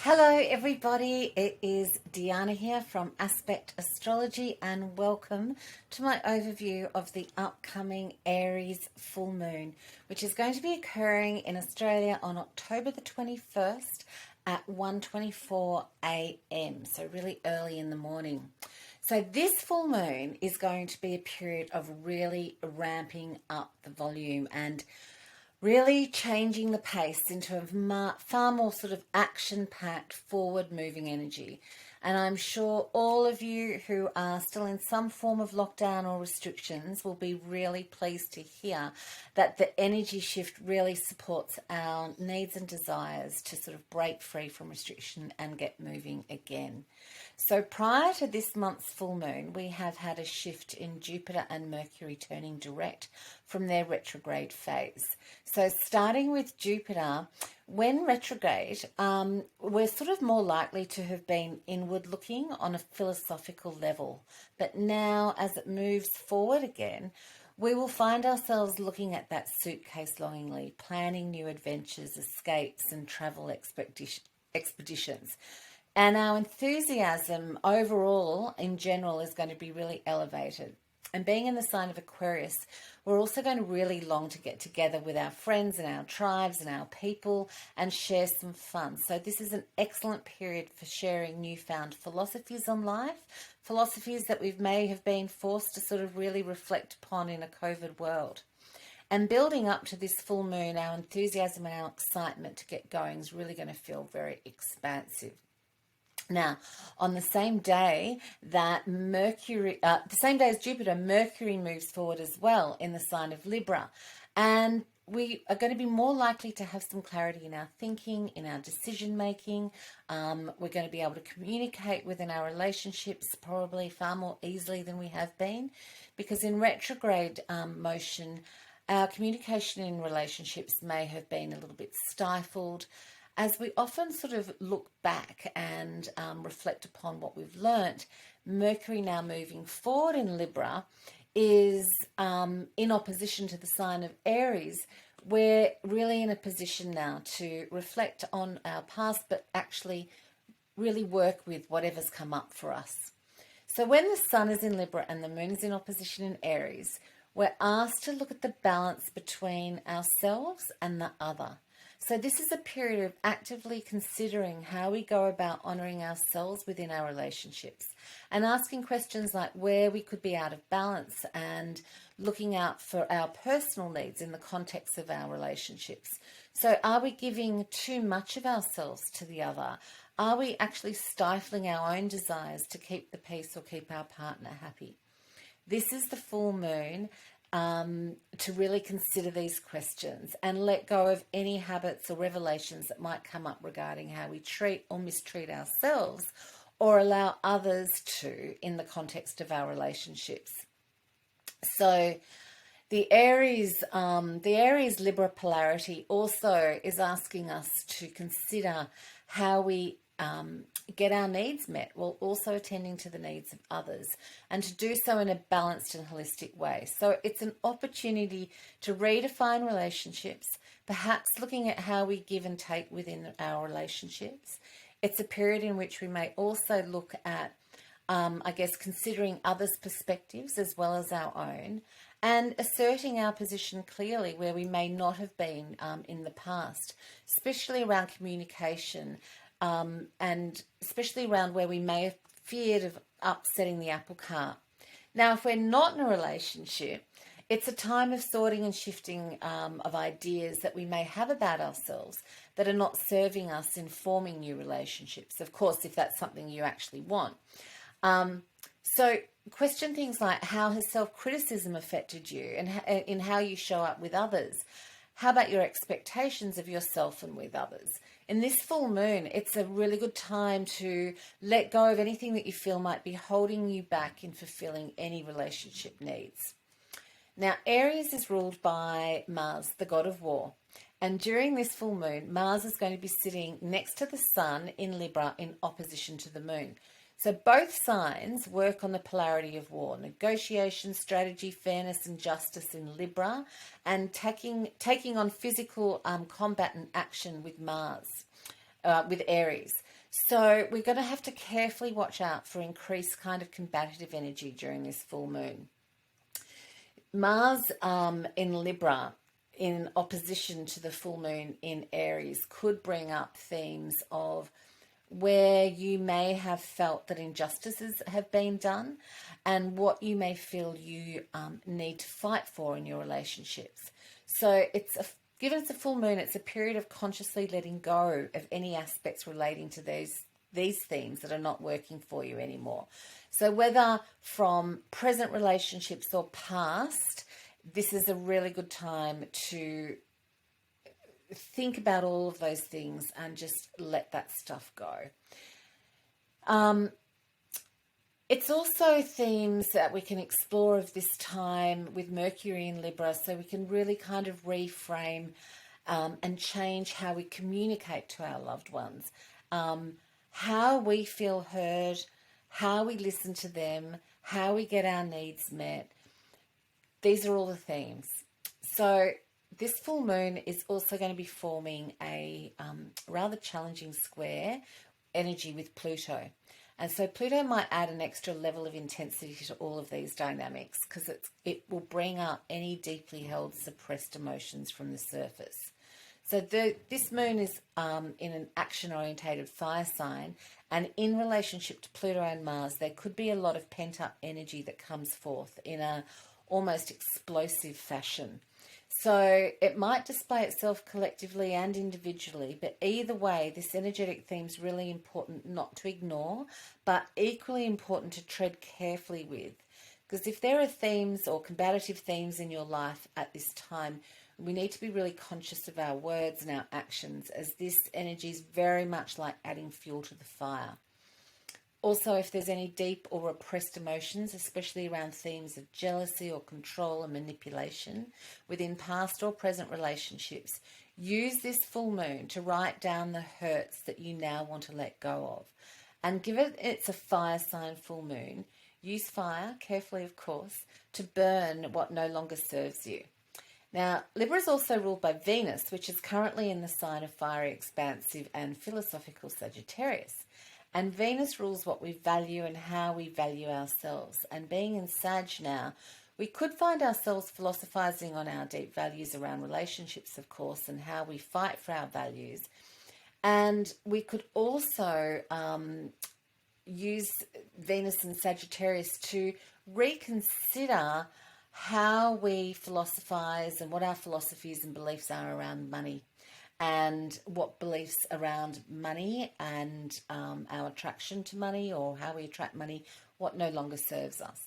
Hello everybody, it is Deanna here from Aspect Astrology and welcome to my overview of the upcoming Aries full moon, which is going to be occurring in Australia on October the 21st at 1:24 a.m, so really early in the morning. So this full moon is going to be a period of really ramping up the volume and really changing the pace into a far more sort of action-packed, forward-moving energy. And I'm sure all of you who are still in some form of lockdown or restrictions will be really pleased to hear that the energy shift really supports our needs and desires to sort of break free from restriction and get moving again. So prior to this month's full moon, we have had a shift in Jupiter and Mercury turning direct from their retrograde phase. So starting with Jupiter, when retrograde, we're sort of more likely to have been inward looking on a philosophical level. But now as it moves forward again, we will find ourselves looking at that suitcase longingly, planning new adventures, escapes and travel expeditions. And our enthusiasm overall, in general, is going to be really elevated. And being in the sign of Aquarius, we're also going to really long to get together with our friends and our tribes and our people and share some fun. So this is an excellent period for sharing newfound philosophies on life, philosophies that we may have been forced to sort of really reflect upon in a COVID world. And building up to this full moon, our enthusiasm and our excitement to get going is really going to feel very expansive. Now, on the same day that the same day as Jupiter, Mercury moves forward as well in the sign of Libra. And we are going to be more likely to have some clarity in our thinking, in our decision making. We're going to be able to communicate within our relationships probably far more easily than we have been, because in retrograde motion, our communication in relationships may have been a little bit stifled, as we often sort of look back and reflect upon what we've learnt. Mercury now moving forward in Libra is in opposition to the sign of Aries. We're really in a position now to reflect on our past, but actually really work with whatever's come up for us. So when the sun is in Libra and the moon is in opposition in Aries, we're asked to look at the balance between ourselves and the other. So this is a period of actively considering how we go about honouring ourselves within our relationships and asking questions like where we could be out of balance and looking out for our personal needs in the context of our relationships. So are we giving too much of ourselves to the other? Are we actually stifling our own desires to keep the peace or keep our partner happy? This is the full moon to really consider these questions and let go of any habits or revelations that might come up regarding how we treat or mistreat ourselves or allow others to in the context of our relationships. So the Aries Libra polarity also is asking us to consider how we get our needs met while also attending to the needs of others, and to do so in a balanced and holistic way. So it's an opportunity to redefine relationships, perhaps looking at how we give and take within our relationships. It's a period in which we may also look at, considering others' perspectives as well as our own, and asserting our position clearly where we may not have been in the past, especially around communication, and especially around where we may have feared of upsetting the apple cart. Now, if we're not in a relationship, it's a time of sorting and shifting of ideas that we may have about ourselves that are not serving us in forming new relationships. Of course, if that's something you actually want. So question things like, how has self-criticism affected you and in how you show up with others? How about your expectations of yourself and with others? In this full moon, it's a really good time to let go of anything that you feel might be holding you back in fulfilling any relationship needs. Now, Aries is ruled by Mars, the god of war. And during this full moon, Mars is going to be sitting next to the sun in Libra in opposition to the moon. So both signs work on the polarity of war, negotiation, strategy, fairness and justice in Libra, and taking on physical combat and action with Mars, with Aries. So we're going to have to carefully watch out for increased kind of combative energy during this full moon. Mars in Libra, in opposition to the full moon in Aries, could bring up themes of where you may have felt that injustices have been done and what you may feel you need to fight for in your relationships. So given it's a full moon, it's a period of consciously letting go of any aspects relating to these themes that are not working for you anymore. So whether from present relationships or past, this is a really good time to think about all of those things and just let that stuff go. It's also themes that we can explore of this time with Mercury in Libra, so we can really kind of reframe and change how we communicate to our loved ones, how we feel heard, how we listen to them, how we get our needs met. These are all the themes. So this full moon is also going to be forming a rather challenging square energy with Pluto. And so Pluto might add an extra level of intensity to all of these dynamics because it will bring up any deeply held suppressed emotions from the surface. So this moon is in an action-orientated fire sign, and in relationship to Pluto and Mars, there could be a lot of pent-up energy that comes forth in a almost explosive fashion. So it might display itself collectively and individually, but either way, this energetic theme is really important not to ignore, but equally important to tread carefully with. Because if there are themes or combative themes in your life at this time, we need to be really conscious of our words and our actions, as this energy is very much like adding fuel to the fire. Also, if there's any deep or repressed emotions, especially around themes of jealousy or control and manipulation within past or present relationships, use this full moon to write down the hurts that you now want to let go of. And given it's a fire sign full moon, use fire, carefully of course, to burn what no longer serves you. Now, Libra is also ruled by Venus, which is currently in the sign of fiery, expansive and philosophical Sagittarius. And Venus rules what we value and how we value ourselves. And being in Sag now, we could find ourselves philosophizing on our deep values around relationships, of course, and how we fight for our values. And we could also use Venus and Sagittarius to reconsider how we philosophize and what our philosophies and beliefs are around money, and what beliefs around money and our attraction to money, or how we attract money, what no longer serves us.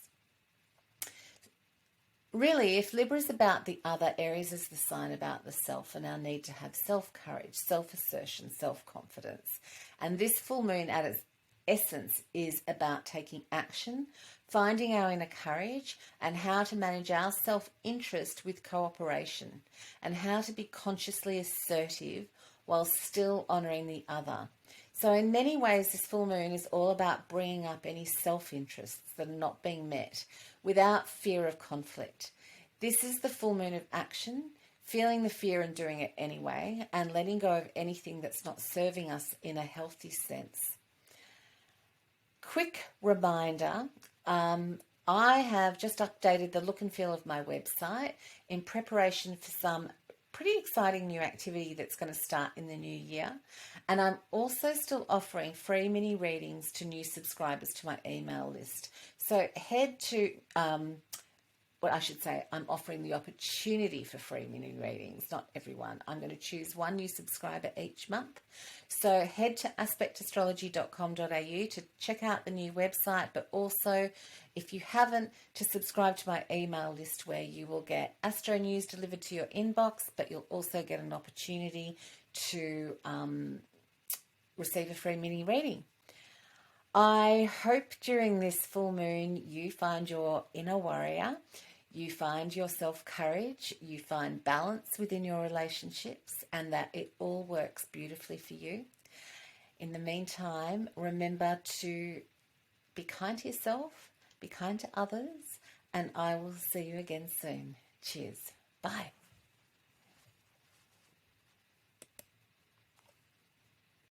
Really, if Libra is about the other, Aries is the sign about the self and our need to have self-courage, self-assertion, self-confidence. And this full moon at its essence is about taking action, finding our inner courage, and how to manage our self-interest with cooperation, and how to be consciously assertive while still honouring the other. So in many ways, this full moon is all about bringing up any self-interests that are not being met without fear of conflict. This is the full moon of action, feeling the fear and doing it anyway, and letting go of anything that's not serving us in a healthy sense. Quick reminder, I have just updated the look and feel of my website in preparation for some pretty exciting new activity that's going to start in the new year. And I'm also still offering free mini readings to new subscribers to my email list. So head to, I'm offering the opportunity for free mini readings, not everyone. I'm going to choose one new subscriber each month. So head to aspectastrology.com.au to check out the new website, but also, if you haven't, to subscribe to my email list, where you will get astro news delivered to your inbox, but you'll also get an opportunity to receive a free mini reading. I hope during this full moon you find your inner warrior, you find your self-courage, you find balance within your relationships, and that it all works beautifully for you. In the meantime, remember to be kind to yourself, be kind to others, and I will see you again soon. Cheers. Bye.